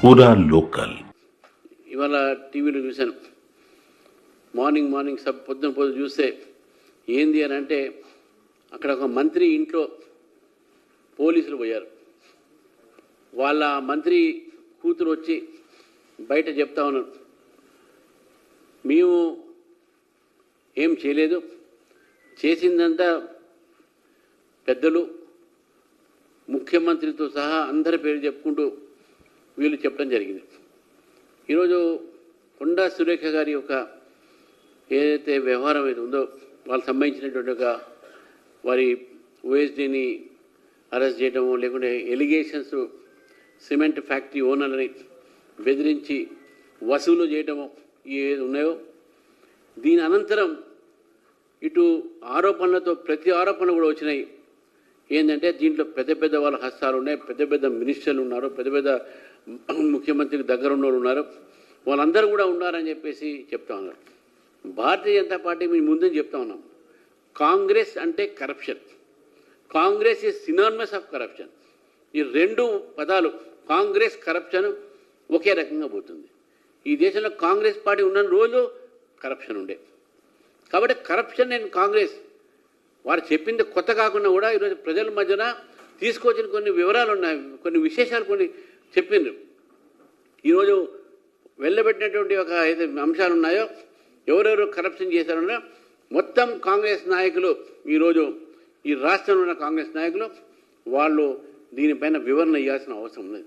పూరా లోకల్. ఇవాళ టీవీలో చూశాను, మార్నింగ్ పొద్దున చూస్తే ఏంది అని అంటే అక్కడ ఒక మంత్రి ఇంట్లో పోలీసులు పోయారు. వాళ్ళ మంత్రి కూతురు వచ్చి బయట చెప్తా ఉన్నారు, మేము ఏం చేయలేదు, చేసిందంతా పెద్దలు ముఖ్యమంత్రితో సహా అందరి పేరు చెప్పుకుంటూ వీళ్ళు చెప్పడం జరిగింది. ఈరోజు కొండా సురేఖ గారి యొక్క ఏదైతే వ్యవహారం అయితే ఉందో వాళ్ళకి సంబంధించినటువంటి ఒక వారి ఓఎస్డీని అరెస్ట్ చేయడము, లేకుంటే ఎలిగేషన్స్ సిమెంట్ ఫ్యాక్టరీ ఓనర్ని బెదిరించి వసూలు చేయడము ఏది ఉన్నాయో, దీని అనంతరం ఇటు ఆరోపణలతో ప్రతి ఆరోపణ కూడా వచ్చినాయి. ఏంటంటే దీంట్లో పెద్ద వాళ్ళ హస్తాలు ఉన్నాయి, పెద్ద మినిస్టర్లు ఉన్నారు, పెద్ద ముఖ్యమంత్రికి దగ్గర ఉన్న వాళ్ళు ఉన్నారు, వాళ్ళందరూ కూడా ఉన్నారని చెప్పేసి చెప్తా ఉన్నారు. భారతీయ జనతా పార్టీ మేము ముందు చెప్తా ఉన్నాం, కాంగ్రెస్ అంటే corruption, Congress is synonymous of corruption. ఈ రెండు పదాలు కాంగ్రెస్ కరప్షన్ ఒకే రకంగా పోతుంది. ఈ దేశంలో కాంగ్రెస్ పార్టీ ఉన్న రోజు కరప్షన్ ఉండే, కాబట్టి కరప్షన్ అండ్ కాంగ్రెస్ వారు చెప్పింది కొత్త కాకుండా కూడా ఈరోజు ప్రజల మధ్యన తీసుకొచ్చిన కొన్ని వివరాలు ఉన్నాయి, కొన్ని విశేషాలు కొన్ని చెప్పిండ్రు. ఈరోజు వెళ్ళబెట్టినటువంటి ఒక ఏదైతే అంశాలు ఉన్నాయో, ఎవరెవరు కరప్షన్ చేశారన్నా మొత్తం కాంగ్రెస్ నాయకులు, ఈరోజు ఈ రాష్ట్రంలో ఉన్న కాంగ్రెస్ నాయకులు వాళ్ళు దీనిపైన వివరణ ఇవ్వాల్సిన అవసరం ఉంది.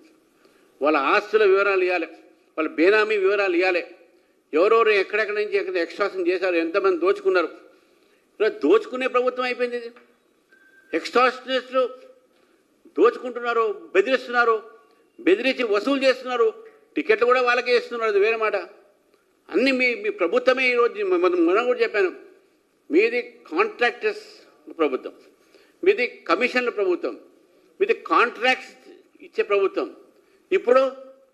వాళ్ళ ఆస్తుల వివరాలు ఇవ్వాలి, వాళ్ళ బేనామీ వివరాలు ఇవ్వాలి, ఎవరెవరు ఎక్కడెక్కడి నుంచి ఎక్కడ ఎక్స్ట్రాక్షన్ చేశారు, ఎంతమంది దోచుకున్నారు. ఇలా దోచుకునే ప్రభుత్వం అయిపోయింది ఇది. ఎక్స్ట్రాక్షనిస్టులు దోచుకుంటున్నారు, బెదిరిస్తున్నారు, బెదిరించి వసూలు చేస్తున్నారు, టికెట్లు కూడా వాళ్ళకే ఇస్తున్నారు, అది వేరే మాట. అన్నీ మీ ప్రభుత్వమే. ఈరోజు మనం కూడా చెప్పాను, మీది కాంట్రాక్టర్స్ ప్రభుత్వం, మీది కమిషన్ల ప్రభుత్వం, మీది కాంట్రాక్ట్స్ ఇచ్చే ప్రభుత్వం. ఇప్పుడు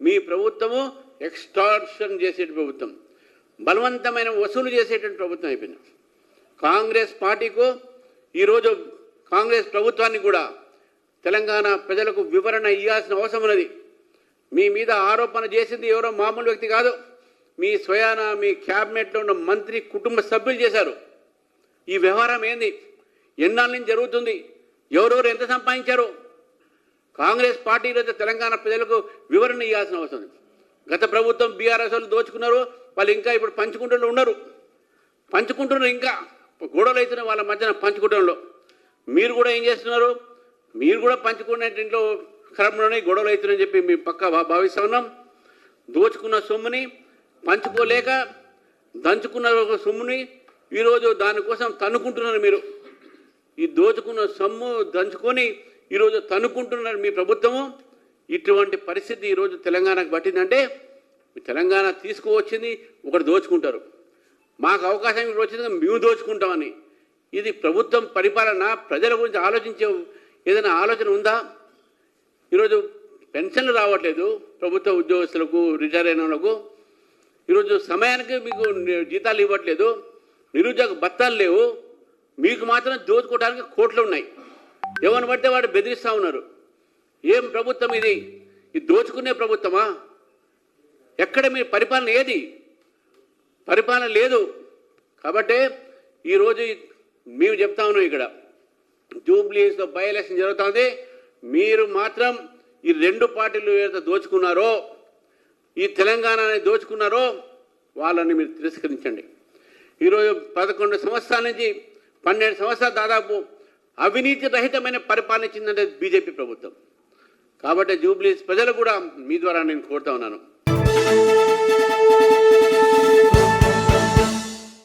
మీ ప్రభుత్వము ఎక్స్టార్షన్ చేసే ప్రభుత్వం, బలవంతమైన వసూలు చేసేటువంటి ప్రభుత్వం అయిపోయింది. కాంగ్రెస్ పార్టీకు ఈరోజు కాంగ్రెస్ ప్రభుత్వాన్ని కూడా తెలంగాణ ప్రజలకు వివరణ ఇవ్వాల్సిన అవసరం ఉన్నది. మీ మీద ఆరోపణ చేసింది ఎవరో మామూలు వ్యక్తి కాదు, మీ స్వయాన మీ క్యాబినెట్లో ఉన్న మంత్రి కుటుంబ సభ్యులు చేశారు. ఈ వ్యవహారం ఏంది, ఎన్నాళ్ళ నుంచి జరుగుతుంది, ఎవరెవరు ఎంత సంపాదించారు, కాంగ్రెస్ పార్టీ ఈరోజు తెలంగాణ ప్రజలకు వివరణ ఇవ్వాల్సిన అవసరం ఉంది. గత ప్రభుత్వం బీఆర్ఎస్ వాళ్ళు దోచుకున్నారు, వాళ్ళు ఇంకా ఇప్పుడు పంచుకుంటూ ఉన్నారు, ఇంకా గొడవలు అవుతున్నాయి వాళ్ళ మధ్యన పంచుకుంటంలో. మీరు కూడా ఏం చేస్తున్నారు, మీరు కూడా పంచుకునే ఇంట్లో క్రమంలోనే గొడవలు అవుతున్నాయని చెప్పి మేము పక్కా భావిస్తూ ఉన్నాం. దోచుకున్న సొమ్ముని పంచుకోలేక దంచుకున్న సొమ్ముని ఈరోజు దానికోసం తన్నుకుంటున్నారు. మీరు ఈ దోచుకున్న సొమ్ము దంచుకొని ఈరోజు తన్నుకుంటున్నారు మీ ప్రభుత్వము. ఇటువంటి పరిస్థితి ఈరోజు తెలంగాణకు పట్టిందంటే, తెలంగాణ తీసుకువచ్చింది ఒకటి దోచుకుంటారు, మాకు అవకాశం ఇప్పుడు వచ్చింది మేము దోచుకుంటామని. ఇది ప్రభుత్వం పరిపాలన, ప్రజల గురించి ఆలోచించే ఏదైనా ఆలోచన ఉందా? ఈరోజు పెన్షన్లు రావట్లేదు ప్రభుత్వ ఉద్యోగస్తులకు, రిటైర్ అయిన వాళ్ళకు. ఈరోజు సమయానికి మీకు జీతాలు ఇవ్వట్లేదు, నిరుద్యోగ భత్తాలు లేవు, మీకు మాత్రం దోచుకోవడానికి కోట్లు ఉన్నాయి. ఎవరిని పడితే వాడు బెదిరిస్తూ ఉన్నారు. ఏం ప్రభుత్వం ఇది? ఇది దోచుకునే ప్రభుత్వమా? ఎక్కడ మీ పరిపాలన ఏది? పరిపాలన లేదు. కాబట్టి ఈరోజు మేము చెప్తా ఉన్నాం, ఇక్కడ జూబ్లీస్లో బై ఎలక్షన్ జరుగుతుంది. మీరు మాత్రం ఈ రెండు పార్టీలు ఏదైతే దోచుకున్నారో, ఈ తెలంగాణని దోచుకున్నారో వాళ్ళని మీరు తిరస్కరించండి. ఈరోజు 11 సంవత్సరాల నుంచి 12 సంవత్సరాలు దాదాపు అవినీతి రహితమైన పరిపాలన ఇచ్చిందంటే బీజేపీ ప్రభుత్వం. కాబట్టి జూబ్లీస్ ప్రజలు కూడా మీ ద్వారా నేను కోరుతా ఉన్నాను,